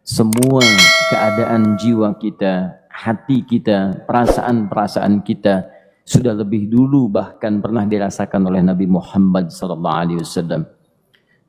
semua keadaan jiwa kita, hati kita, perasaan-perasaan kita sudah lebih dulu bahkan pernah dirasakan oleh Nabi Muhammad SAW.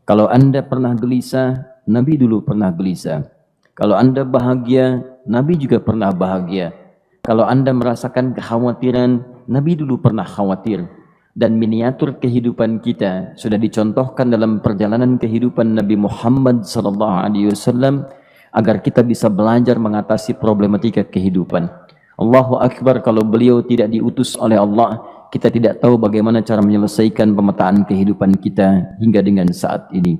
Kalau Anda pernah gelisah, Nabi dulu pernah gelisah. Kalau Anda bahagia, Nabi juga pernah bahagia. Kalau Anda merasakan kekhawatiran, Nabi dulu pernah khawatir. Dan miniatur kehidupan kita sudah dicontohkan dalam perjalanan kehidupan Nabi Muhammad SAW agar kita bisa belajar mengatasi problematika kehidupan. Allahu Akbar, kalau beliau tidak diutus oleh Allah, kita tidak tahu bagaimana cara menyelesaikan pemetaan kehidupan kita hingga dengan saat ini.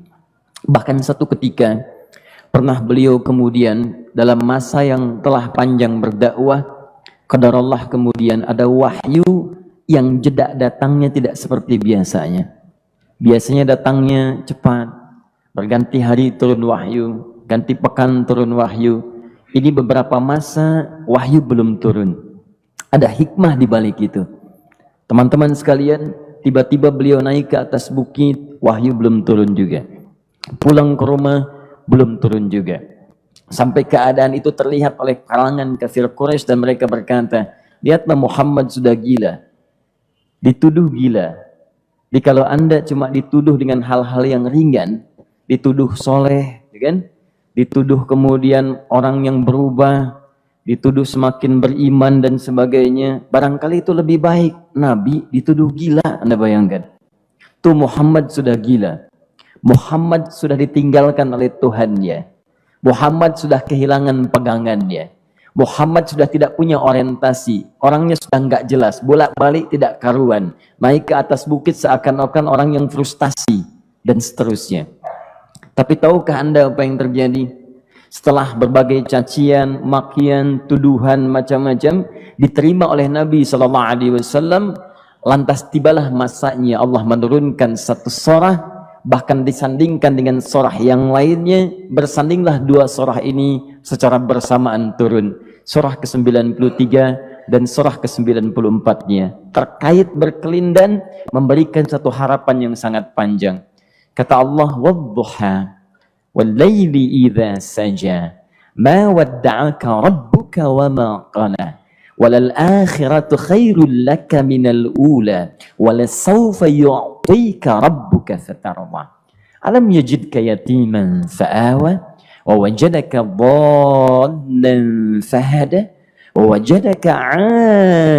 Bahkan satu ketika pernah beliau kemudian dalam masa yang telah panjang berdakwah, qadarullah kemudian ada wahyu yang jeda datangnya tidak seperti biasanya. Biasanya datangnya cepat, berganti hari turun wahyu, ganti pekan turun wahyu. Ini beberapa masa wahyu belum turun. Ada hikmah di balik itu. Teman-teman sekalian, tiba-tiba beliau naik ke atas bukit, wahyu belum turun juga. Pulang ke rumah, belum turun juga. Sampai keadaan itu terlihat oleh kalangan kafir Quraisy dan mereka berkata, lihatlah Muhammad sudah gila. Dituduh gila. Jadi kalau Anda cuma dituduh dengan hal-hal yang ringan, dituduh soleh, kan? Dituduh kemudian orang yang berubah, dituduh semakin beriman dan sebagainya, barangkali itu lebih baik. Nabi dituduh gila, Anda bayangkan. Tuh Muhammad sudah gila. Muhammad sudah ditinggalkan oleh Tuhannya. Muhammad sudah kehilangan pegangannya. Muhammad sudah tidak punya orientasi. Orangnya sudah nggak jelas, bolak-balik tidak karuan. Naik ke atas bukit seakan-akan orang yang frustasi dan seterusnya. Tapi tahukah Anda apa yang terjadi? Setelah berbagai cacian, makian, tuduhan macam-macam diterima oleh Nabi SAW, lantas tibalah masanya Allah menurunkan satu surah, bahkan disandingkan dengan surah yang lainnya, bersandinglah dua surah ini secara bersamaan turun. Surah ke-93 dan surah ke-94-nya terkait berkelindan, memberikan satu harapan yang sangat panjang. Kata Allah, wadduha wal-laili idza saja ma wadda'aka rabbuka wa ma qala walal akhiratu khairul laka minal ula walasawfa yu'tika rabbuka fatarda alam yajidka yatiman fa'awa wa wajadaka dhallan fahada wa wajadaka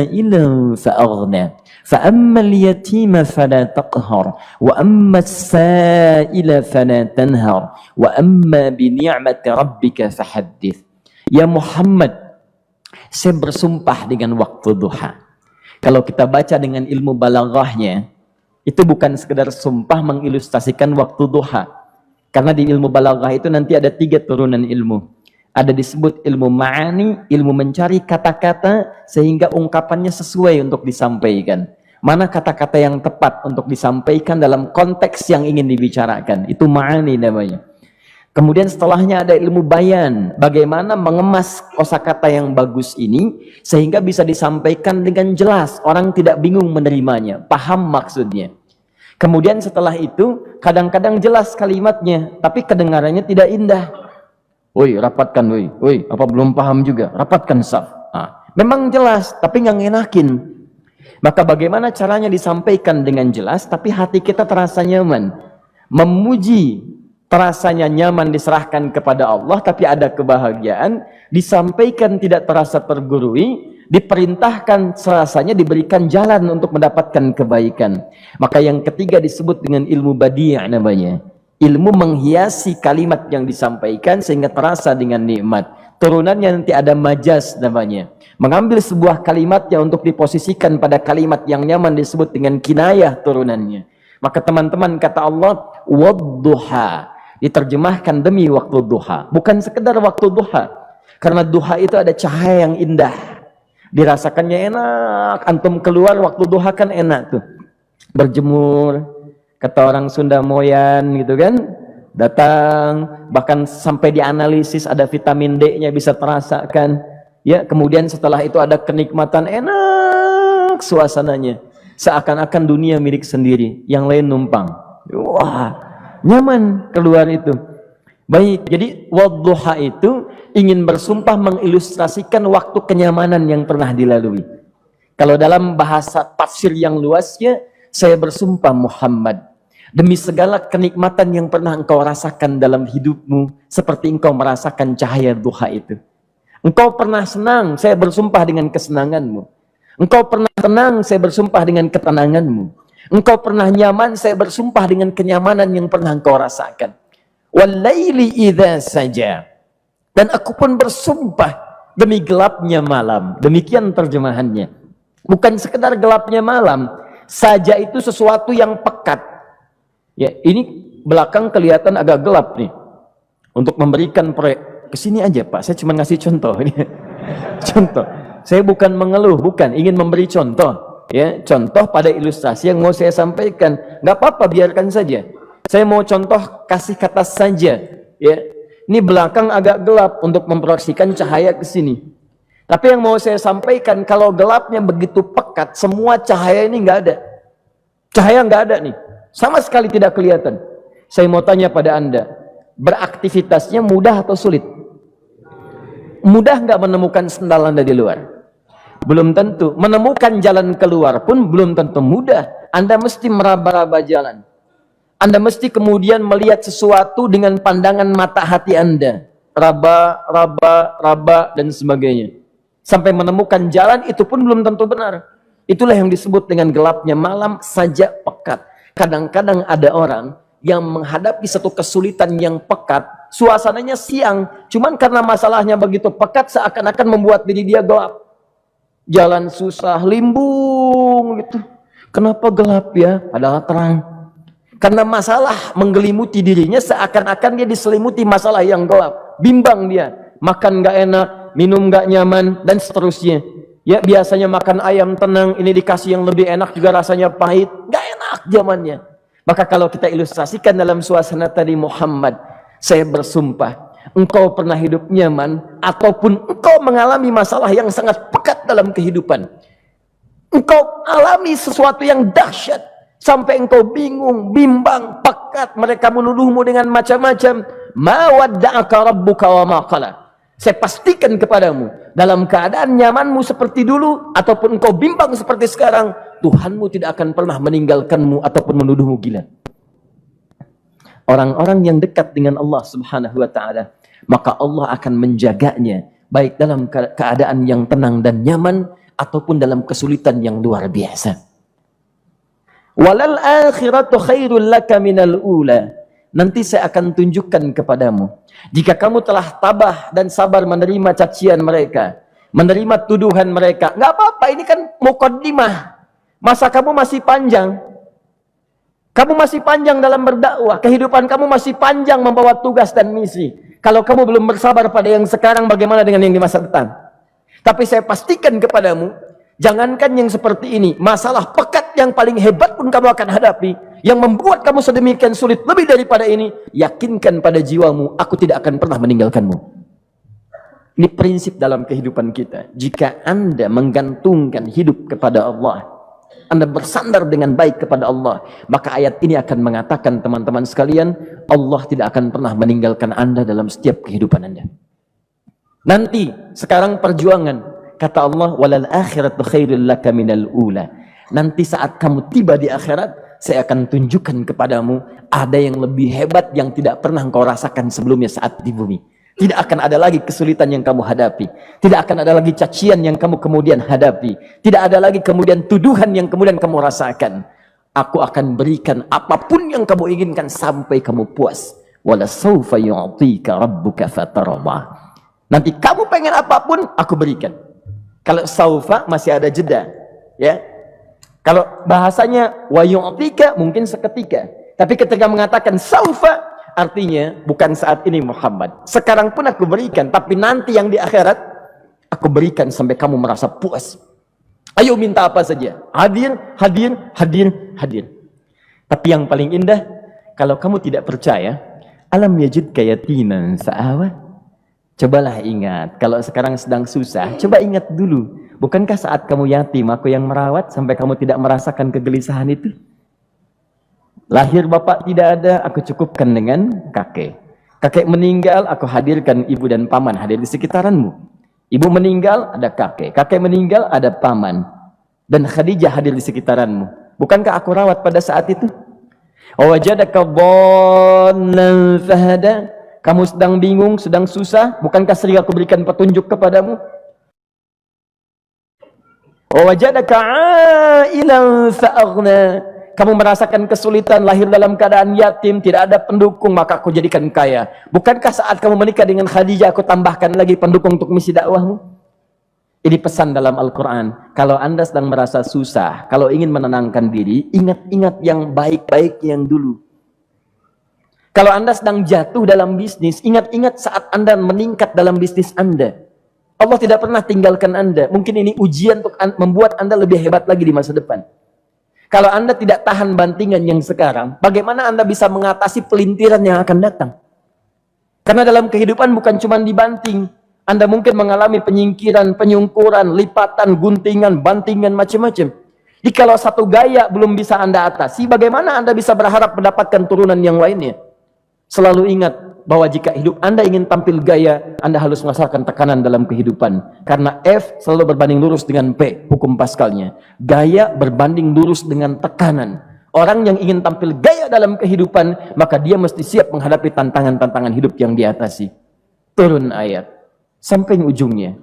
'ailan fa'aghna فأما اليتيم فلا تقهر وأما السائل فلا تنهر وأما بنعمة ربك فحدث. Ya Muhammad, saya bersumpah dengan waktu duha. Kalau kita baca dengan ilmu balaghahnya, itu bukan sekedar sumpah mengilustrasikan waktu duha. Karena di ilmu balaghah itu nanti ada 3 turunan ilmu. Ada disebut ilmu ma'ani, ilmu mencari kata-kata sehingga ungkapannya sesuai untuk disampaikan. Mana kata-kata yang tepat untuk disampaikan dalam konteks yang ingin dibicarakan. Itu ma'ani namanya. Kemudian setelahnya ada ilmu bayan. Bagaimana mengemas kosakata yang bagus ini sehingga bisa disampaikan dengan jelas. Orang tidak bingung menerimanya, paham maksudnya. Kemudian setelah itu kadang-kadang jelas kalimatnya, tapi kedengarannya tidak indah. Woi, rapatkan, woi, apa belum paham juga? Rapatkan saf. Nah, memang jelas, tapi nggak ngenakin. Maka bagaimana caranya disampaikan dengan jelas, tapi hati kita terasa nyaman. Memuji terasanya nyaman diserahkan kepada Allah, tapi ada kebahagiaan. Disampaikan tidak terasa tergurui, diperintahkan serasanya diberikan jalan untuk mendapatkan kebaikan. Maka yang ketiga disebut dengan ilmu badi' namanya. Ilmu menghiasi kalimat yang disampaikan sehingga terasa dengan nikmat. Turunannya nanti ada majaz namanya. Mengambil sebuah kalimatnya untuk diposisikan pada kalimat yang nyaman disebut dengan kinayah turunannya. Maka teman-teman, kata Allah, wadduha, diterjemahkan demi waktu duha. Bukan sekedar waktu duha. Karena duha itu ada cahaya yang indah. Dirasakannya enak. Antum keluar waktu duha kan enak tuh. Berjemur, kata orang Sunda moyan gitu kan, datang, bahkan sampai dianalisis ada vitamin D-nya bisa terasakan. Ya, kemudian setelah itu ada kenikmatan, enak suasananya. Seakan-akan dunia milik sendiri, yang lain numpang. Wah, nyaman keluar itu. Baik, jadi wadduha itu ingin bersumpah mengilustrasikan waktu kenyamanan yang pernah dilalui. Kalau dalam bahasa tafsir yang luasnya, saya bersumpah Muhammad, demi segala kenikmatan yang pernah engkau rasakan dalam hidupmu, seperti engkau merasakan cahaya duha itu. Engkau pernah senang, saya bersumpah dengan kesenanganmu. Engkau pernah tenang, saya bersumpah dengan ketenanganmu. Engkau pernah nyaman, saya bersumpah dengan kenyamanan yang pernah engkau rasakan. Walaili idza saja. Dan aku pun bersumpah demi gelapnya malam. Demikian terjemahannya. Bukan sekedar gelapnya malam, saja itu sesuatu yang pekat. Ya, ini belakang kelihatan agak gelap nih. Untuk memberikan proyek, kesini aja Pak, saya cuma ngasih contoh ini. Contoh. Saya bukan mengeluh, bukan, ingin memberi contoh. Ya, contoh pada ilustrasi yang mau saya sampaikan. Nggak apa-apa, biarkan saja. Saya mau contoh kasih kata saja. Ya, ini belakang agak gelap untuk memproyeksikan cahaya ke sini. Tapi yang mau saya sampaikan, kalau gelapnya begitu pekat, semua cahaya ini nggak ada. Cahaya nggak ada nih, sama sekali tidak kelihatan. Saya mau tanya pada Anda, beraktivitasnya mudah atau sulit? Mudah nggak menemukan sendal Anda di luar? Belum tentu. Menemukan jalan keluar pun belum tentu mudah. Anda mesti meraba-raba jalan. Anda mesti kemudian melihat sesuatu dengan pandangan mata hati Anda. Raba, dan sebagainya. Sampai menemukan jalan itu pun belum tentu benar. Itulah yang disebut dengan gelapnya malam saja pekat. Kadang-kadang ada orang yang menghadapi satu kesulitan yang pekat, suasananya siang, cuman karena masalahnya begitu pekat seakan-akan membuat diri dia gelap. Jalan susah, limbung gitu. Kenapa gelap ya? Padahal terang. Karena masalah menggelimuti dirinya seakan-akan dia diselimuti masalah yang gelap. Bimbang dia. Makan gak enak, minum gak nyaman, dan seterusnya. Ya, biasanya makan ayam tenang, ini dikasih yang lebih enak juga rasanya pahit. Gak enak zamannya. Maka kalau kita ilustrasikan dalam suasana tadi Muhammad, saya bersumpah, engkau pernah hidup nyaman, ataupun engkau mengalami masalah yang sangat pekat dalam kehidupan. Engkau alami sesuatu yang dahsyat, sampai engkau bingung, bimbang, pekat, mereka menuduhmu dengan macam-macam. Ma wadda'aka rabbuka wa ma qala. Saya pastikan kepadamu, dalam keadaan nyamanmu seperti dulu, ataupun engkau bimbang seperti sekarang, Tuhanmu tidak akan pernah meninggalkanmu ataupun menuduhmu gila. Orang-orang yang dekat dengan Allah Subhanahu wa ta'ala, maka Allah akan menjaganya, baik dalam keadaan yang tenang dan nyaman, ataupun dalam kesulitan yang luar biasa. Walal akhiratu khairul laka minal ula. Nanti saya akan tunjukkan kepadamu, jika kamu telah tabah dan sabar menerima cacian mereka, menerima tuduhan mereka, nggak apa-apa, ini kan muqaddimah. Masa kamu masih panjang. Kamu masih panjang dalam berdakwah, kehidupan kamu masih panjang membawa tugas dan misi. Kalau kamu belum bersabar pada yang sekarang, bagaimana dengan yang di masa depan? Tapi saya pastikan kepadamu, jangankan yang seperti ini, masalah pekat yang paling hebat pun kamu akan hadapi, yang membuat kamu sedemikian sulit lebih daripada ini, yakinkan pada jiwamu, aku tidak akan pernah meninggalkanmu. Ini prinsip dalam kehidupan kita. Jika Anda menggantungkan hidup kepada Allah, Anda bersandar dengan baik kepada Allah, maka ayat ini akan mengatakan, teman-teman sekalian, Allah tidak akan pernah meninggalkan Anda dalam setiap kehidupan Anda. Nanti, sekarang perjuangan, kata Allah, walal akhiratu khairul laka minal ula. Nanti saat kamu tiba di akhirat, saya akan tunjukkan kepadamu ada yang lebih hebat yang tidak pernah engkau rasakan sebelumnya saat di bumi. Tidak akan ada lagi kesulitan yang kamu hadapi. Tidak akan ada lagi cacian yang kamu kemudian hadapi. Tidak ada lagi kemudian tuduhan yang kemudian kamu rasakan. Aku akan berikan apapun yang kamu inginkan sampai kamu puas. Wala sawfa yu'tika rabbuka fatarda. Nanti kamu pengen apapun, aku berikan. Kalau saufa masih ada jeda, ya. Kalau bahasanya wa yu'tika mungkin seketika. Tapi ketika mengatakan saufa, artinya bukan saat ini Muhammad. Sekarang pun aku berikan, tapi nanti yang di akhirat aku berikan sampai kamu merasa puas. Ayo minta apa saja. Hadir, hadir, hadir, hadir. Tapi yang paling indah, kalau kamu tidak percaya, alam yajidka yatiman sa'awa. Cobalah ingat, kalau sekarang sedang susah, coba ingat dulu. Bukankah saat kamu yatim, aku yang merawat sampai kamu tidak merasakan kegelisahan itu? Lahir bapak tidak ada, aku cukupkan dengan kakek. Kakek meninggal, aku hadirkan ibu dan paman hadir di sekitaranmu. Ibu meninggal, ada kakek. Kakek meninggal, ada paman. Dan Khadijah hadir di sekitaranmu. Bukankah aku rawat pada saat itu? Wajadaka dhallan fahada. Kamu sedang bingung, sedang susah. Bukankah sering aku berikan petunjuk kepadamu? Wajadaka ailan fa'aghna. Kamu merasakan kesulitan, lahir dalam keadaan yatim, tidak ada pendukung, maka aku jadikan kaya. Bukankah saat kamu menikah dengan Khadijah, aku tambahkan lagi pendukung untuk misi dakwahmu? Ini pesan dalam Al-Quran. Kalau Anda sedang merasa susah, kalau ingin menenangkan diri, ingat-ingat yang baik-baik yang dulu. Kalau Anda sedang jatuh dalam bisnis, ingat-ingat saat Anda meningkat dalam bisnis Anda. Allah tidak pernah tinggalkan Anda. Mungkin ini ujian untuk membuat Anda lebih hebat lagi di masa depan. Kalau Anda tidak tahan bantingan yang sekarang, bagaimana Anda bisa mengatasi pelintiran yang akan datang? Karena dalam kehidupan bukan cuma dibanting. Anda mungkin mengalami penyingkiran, penyungkuran, lipatan, guntingan, bantingan, macam-macam. Jadi kalau satu gaya belum bisa Anda atasi, bagaimana Anda bisa berharap mendapatkan turunan yang lainnya? Selalu ingat bahwa jika hidup Anda ingin tampil gaya, Anda harus merasakan tekanan dalam kehidupan. Karena F selalu berbanding lurus dengan P, hukum Pascalnya. Gaya berbanding lurus dengan tekanan. Orang yang ingin tampil gaya dalam kehidupan, maka dia mesti siap menghadapi tantangan-tantangan hidup yang diatasi. Turun ayat. Sampai ujungnya.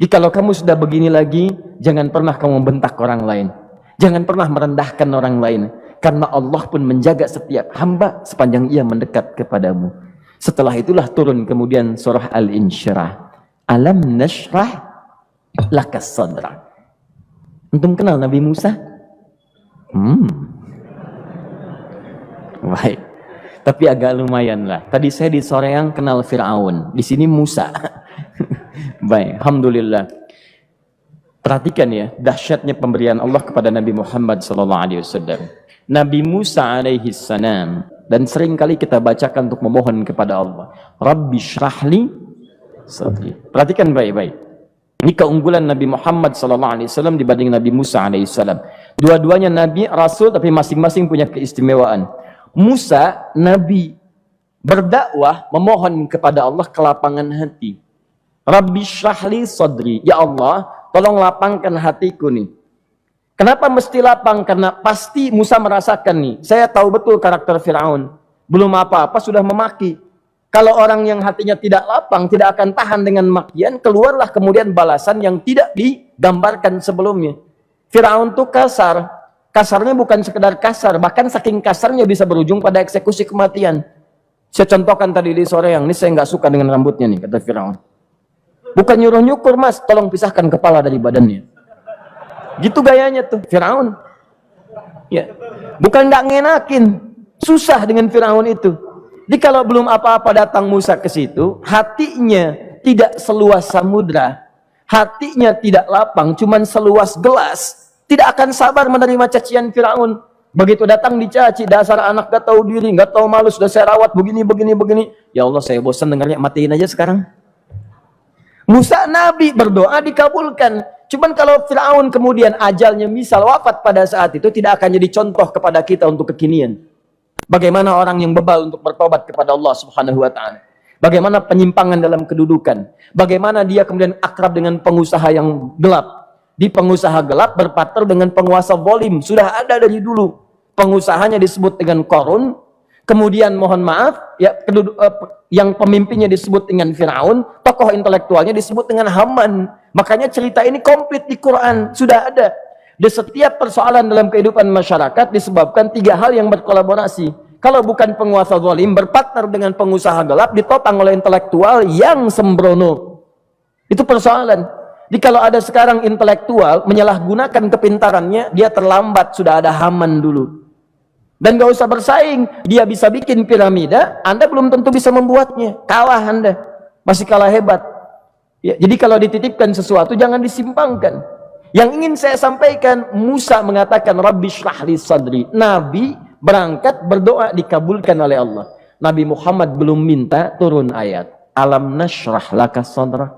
Jadi kalau kamu sudah begini lagi, jangan pernah kamu membentak orang lain. Jangan pernah merendahkan orang lain. Karena Allah pun menjaga setiap hamba sepanjang ia mendekat kepadamu. Setelah itulah turun kemudian surah Al-Insyirah. Alam nashrah lakas sadra. Antum kenal Nabi Musa? Baik. Tapi agak lumayan lah. Tadi saya di Soreang kenal Fir'aun. Di sini Musa. Baik, alhamdulillah. Perhatikan ya, dahsyatnya pemberian Allah kepada Nabi Muhammad SAW. Nabi Musa alaihi salam, dan sering kali kita bacakan untuk memohon kepada Allah. Rabbi syrahli sadri. Perhatikan baik-baik. Ini keunggulan Nabi Muhammad SAW dibanding Nabi Musa alaihissalam. Dua-duanya Nabi, Rasul, tapi masing-masing punya keistimewaan. Musa, Nabi, berdakwah, memohon kepada Allah kelapangan hati. Rabbi syrahli sadri. Ya Allah, tolong lapangkan hatiku nih. Kenapa mesti lapang? Karena pasti Musa merasakan nih. Saya tahu betul karakter Fir'aun. Belum apa-apa sudah memaki. Kalau orang yang hatinya tidak lapang, tidak akan tahan dengan makian, keluarlah kemudian balasan yang tidak digambarkan sebelumnya. Fir'aun itu kasar. Kasarnya bukan sekedar kasar, bahkan saking kasarnya bisa berujung pada eksekusi kematian. Saya contohkan tadi di sore yang ini, saya nggak suka dengan rambutnya nih, kata Fir'aun. Bukan nyuruh-nyukur mas, tolong pisahkan kepala dari badannya. Gitu gayanya tuh Firaun. Ya. Bukan nggak ngenakin, susah dengan Firaun itu. Jadi kalau belum apa-apa datang Musa ke situ, hatinya tidak seluas samudra, hatinya tidak lapang, cuman seluas gelas, tidak akan sabar menerima cacian Firaun. Begitu datang dicaci, dasar anak gak tahu diri, gak tahu malu, sudah saya rawat begini. Ya Allah, saya bosan dengarnya, matiin aja sekarang. Musa Nabi berdoa dikabulkan. Cuman kalau Fir'aun kemudian ajalnya misal wafat pada saat itu, tidak akan jadi contoh kepada kita untuk kekinian. Bagaimana orang yang bebal untuk bertobat kepada Allah Subhanahu wa ta'ala. Bagaimana penyimpangan dalam kedudukan. Bagaimana dia kemudian akrab dengan pengusaha yang gelap. Di pengusaha gelap berpartner dengan penguasa zalim. Sudah ada dari dulu. Pengusahanya disebut dengan Qarun. Kemudian mohon maaf, ya, yang pemimpinnya disebut dengan Fir'aun, tokoh intelektualnya disebut dengan Haman. Makanya cerita ini komplit di Quran, sudah ada. Di setiap persoalan dalam kehidupan masyarakat disebabkan tiga hal yang berkolaborasi. Kalau bukan penguasa zalim, berpartner dengan pengusaha gelap, ditopang oleh intelektual yang sembrono. Itu persoalan. Jadi kalau ada sekarang intelektual menyalahgunakan kepintarannya, dia terlambat, sudah ada Haman dulu. Dan gak usah bersaing, dia bisa bikin piramida, Anda belum tentu bisa membuatnya, kalah Anda, masih kalah hebat. Ya, jadi kalau dititipkan sesuatu jangan disimpangkan. Yang ingin saya sampaikan, Musa mengatakan Rabbi syrahli sadri. Nabi berangkat berdoa dikabulkan oleh Allah. Nabi Muhammad belum minta, turun ayat alam nashrah laka sadra.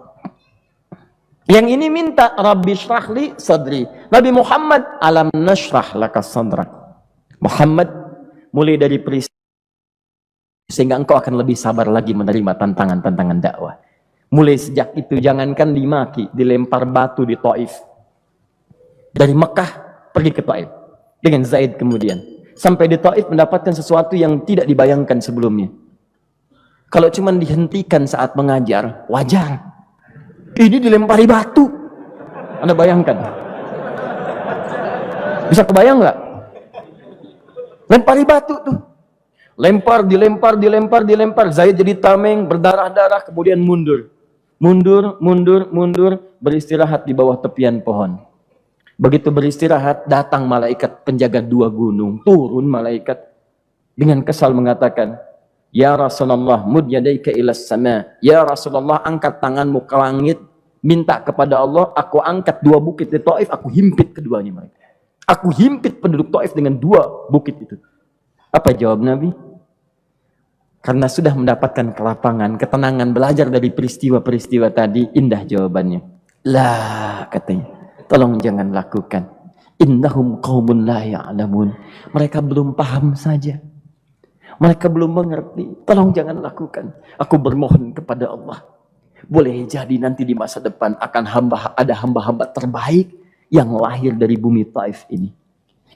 Yang ini minta Rabbi syrahli sadri. Nabi Muhammad alam nashrah laka sadra. Muhammad mulai dari peristiwa sehingga engkau akan lebih sabar lagi menerima tantangan-tantangan dakwah. Mulai sejak itu jangankan dimaki, dilempar batu di Taif. Dari Mekah pergi ke Taif dengan Zaid kemudian. Sampai di Taif mendapatkan sesuatu yang tidak dibayangkan sebelumnya. Kalau cuma dihentikan saat mengajar, wajar. Ini dilempari batu. Anda bayangkan? Bisa kebayang nggak? Lempari batu tuh. Lempar, dilempar. Zaid jadi tameng, berdarah-darah, kemudian mundur. Mundur, beristirahat di bawah tepian pohon. Begitu beristirahat, datang malaikat penjaga 2 gunung. Turun malaikat dengan kesal mengatakan, Ya Rasulullah, mud yadaika ilas sama. Ya Rasulullah, angkat tanganmu ke langit, minta kepada Allah, aku angkat 2 bukit di Taif, aku himpit keduanya mereka. Aku himpit penduduk Taif dengan 2 bukit itu. Apa jawab Nabi? Karena sudah mendapatkan kelapangan, ketenangan, belajar dari peristiwa-peristiwa tadi, indah jawabannya. Lah, katanya, tolong jangan lakukan. Innahum qaumun la ya'lamun. Mereka belum paham saja. Mereka belum mengerti. Tolong jangan lakukan. Aku bermohon kepada Allah. Boleh jadi nanti di masa depan akan ada hamba-hamba terbaik yang lahir dari bumi Taif ini.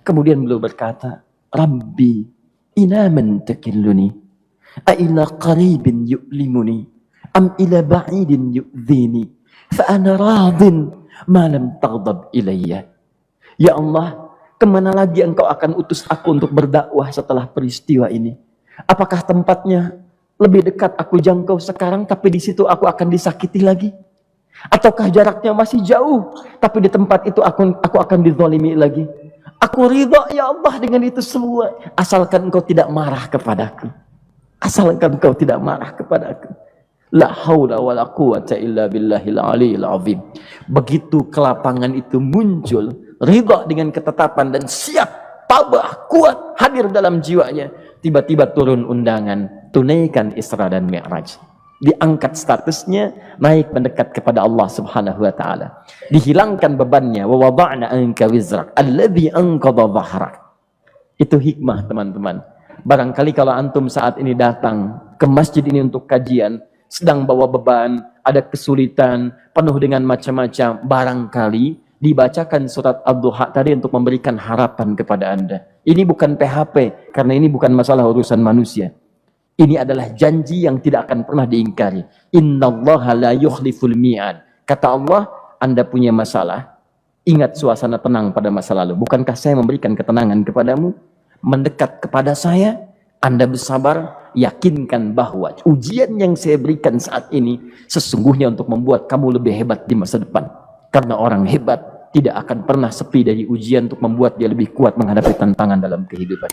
Kemudian beliau berkata, Rabbi, ila man takilluni? A'ila qaribin yu'limuni? Am ila ba'idin yu'dhini? Fa'ana radin ma lam taghdab ilayya. Ya Allah, kemana lagi engkau akan utus aku untuk berdakwah setelah peristiwa ini? Apakah tempatnya lebih dekat aku jangkau sekarang, tapi di situ aku akan disakiti lagi? Ataukah jaraknya masih jauh, tapi di tempat itu aku akan dizalimi lagi? Aku ridha ya Allah dengan itu semua, asalkan engkau tidak marah kepadaku. Asalkan engkau tidak marah kepadaku. La haula wa la quwata illa billahil aliyil azim. Begitu kelapangan itu muncul, ridha dengan ketetapan dan siap, tabah, kuat, hadir dalam jiwanya. Tiba-tiba turun undangan, tunaikan Isra dan Mi'raj. Diangkat statusnya, naik mendekat kepada Allah Subhanahu wa taala. Dihilangkan bebannya, wa wada'na anka wizrak alladhi anqadha dhahrak. Itu hikmah, teman-teman. Barangkali kalau antum saat ini datang ke masjid ini untuk kajian, sedang bawa beban, ada kesulitan, penuh dengan macam-macam, barangkali dibacakan surat Ad-Duha tadi untuk memberikan harapan kepada Anda. Ini bukan PHP, karena ini bukan masalah urusan manusia. Ini adalah janji yang tidak akan pernah diingkari. Innallaha la yukhliful mi'ad. Kata Allah, Anda punya masalah, ingat suasana tenang pada masa lalu. Bukankah saya memberikan ketenangan kepadamu? Mendekat kepada saya, Anda bersabar, yakinkan bahwa ujian yang saya berikan saat ini sesungguhnya untuk membuat kamu lebih hebat di masa depan. Karena orang hebat tidak akan pernah sepi dari ujian untuk membuat dia lebih kuat menghadapi tantangan dalam kehidupan.